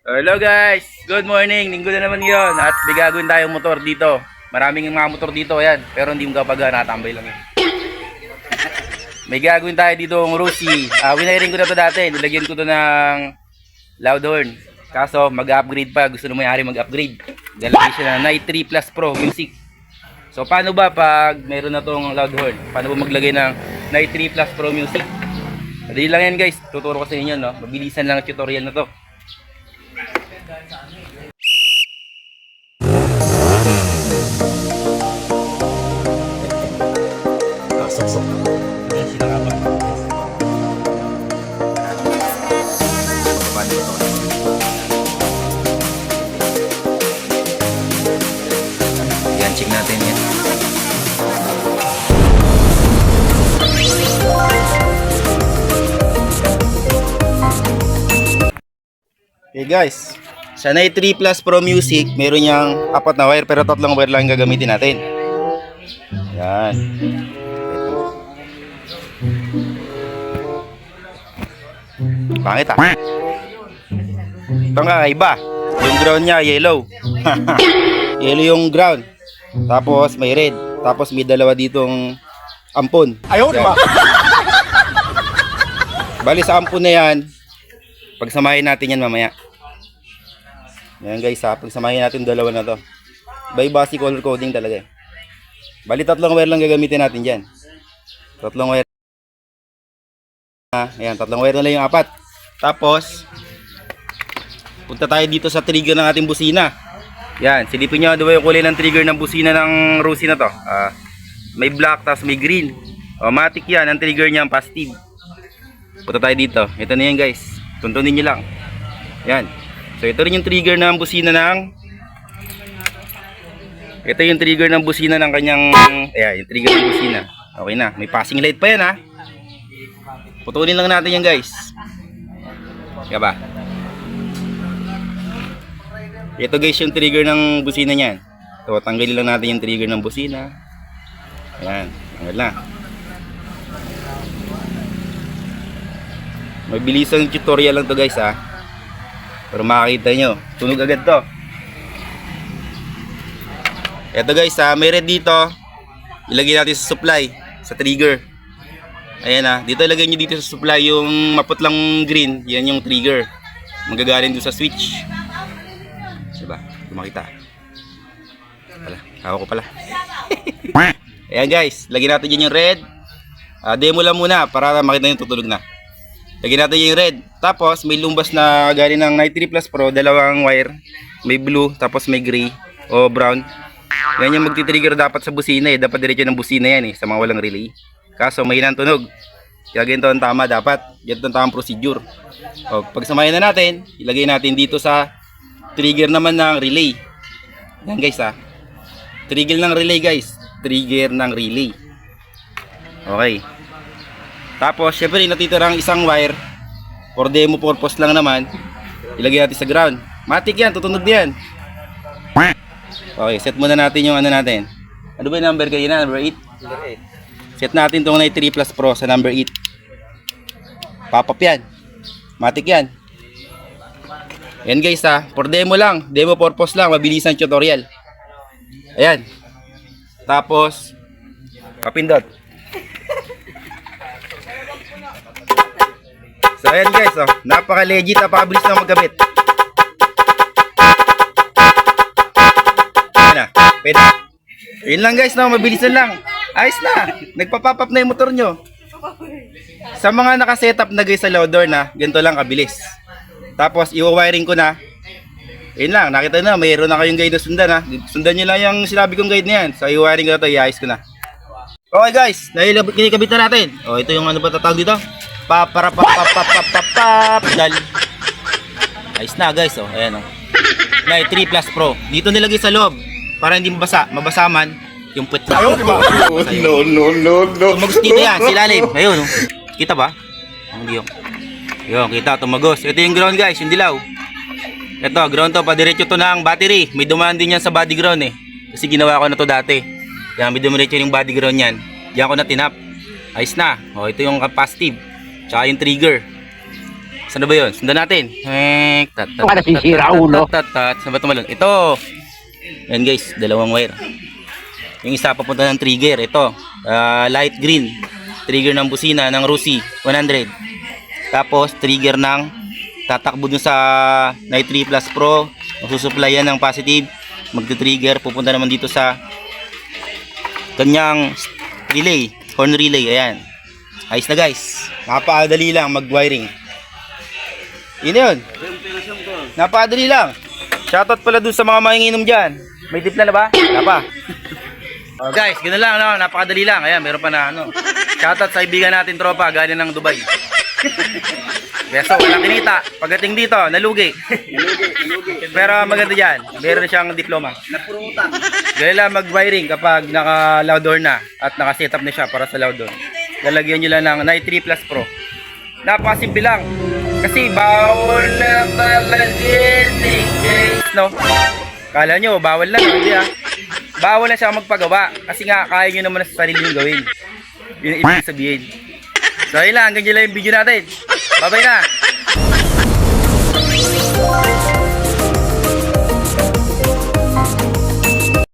Hello guys! Good morning! Linggo na naman ngayon at may gagawin tayong motor dito. Maraming mga motor dito, ayan. Pero hindi mo kapag natambay lang yun. May gagawin tayo dito ng Rusi. Winiring ko na to dati. Nilagyan ko to ng loud horn. Kaso mag-upgrade pa. Gusto na may-ari mag-upgrade. Dalagay siya na Night 3 Plus Pro Music. So paano ba pag meron na tong loud horn? Paano ba maglagay ng Night 3 Plus Pro Music? Madali lang yan guys. Tuturo ko sa inyo, no? Mabilisan lang ang tutorial na to. Yan, check natin yan. Okay guys, sa Night 3 Plus Pro Music, meron niyang 4 na wire pero 3 wire lang gagamitin natin. Yan. Pangit ah. Itong kakaiba. Yung ground niya yellow. Yellow yung ground. Tapos may red. Tapos may dalawa ditong ampon. Ayaw diba? Bali sa ampon na yan, pagsamahin natin yan mamaya. Yan guys ha, pagsamahin natin dalawa na to. By basic color coding talaga eh. Bali 3 wire lang gagamitin natin dyan. 3 wire. Ayan, 3 wire na lang yung 4. Tapos punta tayo dito sa trigger ng ating busina. Yan, silipin nyo diba yung kulay ng trigger ng busina ng Rusi na to. May black tapos may green. Automatic yan, ang trigger niya ang positive. Punta tayo dito. Ito na yan guys. Tuntunin nyo lang. Yan. So ito rin yung trigger ng busina ng kanyang ayan, yung trigger ng busina. Okay na. May passing light pa yan ha. Putulin lang natin yan guys. Kaya ba? Ito guys yung trigger ng busina niyan. So tanggalin lang natin yung trigger ng busina. Ayan. Tanggal na. Mabilisang tutorial lang to guys ha. Pero makakita nyo, tunog agad to. Eto guys ha, may red dito. Ilagay natin sa supply, sa trigger. Ayan ha, dito ilagay nyo dito sa supply yung maputlang green. Yan yung trigger. Magagaling doon sa switch. Diba? Makita. Pala, hawak ko pala. Ayan guys, lagyan natin dyan yung red. Demo lang muna para makita nyo tutulog na. Lagyan natin yung red. Tapos may lumbas na galing ng Night 3 Plus Pro, dalawang wire. May blue, tapos may gray o brown. Yan yung magti-trigger dapat sa busina eh. Dapat diretso ng busina yan eh, sa mga walang relay. Kaso may hinang tunog. Kaya ganito ang tama dapat. Ganito ang tamang procedure. Pag samahin na natin, ilagay natin dito sa trigger naman ng relay. Yan guys ha. Trigger ng relay guys. Trigger ng relay. Okay. Tapos, syempre, natitirang isang wire for demo purpose lang naman. Ilagay natin sa ground. Matik yan, tutunog yan. Okay, set muna natin yung ano natin. Ano ba yung number kayo na? Number 8? Number 8. Set natin itong Night 3 Plus Pro sa number 8. Pop-up yan. Matik yan. Yan guys ha, for demo lang. Demo purpose lang, mabilisan tutorial. Ayan. Tapos, papindot. So ayan guys, napaka-legit, napaka-bilis na magkabit. Ayan na, pwede. Yun lang guys, mabilisan lang. Ayos na, nagpa-pop up na yung motor nyo. Sa mga naka-setup na guys sa loud door na, ganito lang kabilis. Tapos i-wiring ko na. Yun lang, nakita na, mayroon na kayong guide na sundan ha. Sundan nyo lang yung sinabi kong guide na yan. So i-wiring ko na ito, i-ayos ko na. Okay guys, kinikabit na natin. Ito yung ano ba tatawag dito? Dal. Ayos na guys, ayan Night 3 Plus Pro. Dito nilagay sa loob para hindi mabasa man yung puwet. No. Tumagos dito yan, silalim. Ayun, kita ba? Hindi yun, kita, tumagos. Ito yung ground guys, yung dilaw. Ito, ground to, padiretso to ng battery. May dumaan din yan sa body ground eh. Kasi ginawa ko na to dati. Yan, may dumiretso yung body ground yan. Diyan ko na tinap. Ayos na. Ito yung positive. Tsaka yung trigger. Saan na ba yun? Sundan natin. Para sisira, ulo. Saan ba tumalon? Ito. Yan guys, dalawang wire. Yung isa papunta ng trigger. Ito, light green. Trigger ng busina ng Rusi 100. Tapos trigger ng tatakbo dun sa Night 3 Plus Pro. Magsusuplayan ng positive. Magte-trigger. Pupunta naman dito sa kanyang relay. Horn relay. Ayan. Ayos na guys. Napakadali lang mag-wiring. Yun yun. Napakadali lang. Shoutout pala dun sa mga manginginom dyan. May tipla na ba? Wala pa. Oh, guys, ganoon lang, no? Napakadali lang. Ayan, meron pa na ano. Shoutout sa kaibigan natin tropa, galing ng Dubai. Beso, walang kinita. Pagdating dito, nalugi. Pero maganda dyan. Meron siyang diploma. Ganyan lang mag-wiring kapag naka-loud door na at naka-setup na siya para sa loud door. Lalagyan nyo lang ng Night 3 Plus Pro. Napakasimple lang. Kasi bawal na palaginig, guys, no? Kala nyo, bawal lang, hindi ah. Bawal na siya magpagawa. Kasi nga, kaya nyo naman sa sarili nyo gawin. Yun ang ibig sabihin. So, yun lang, hanggang dyan lang yung video natin. Bye-bye na!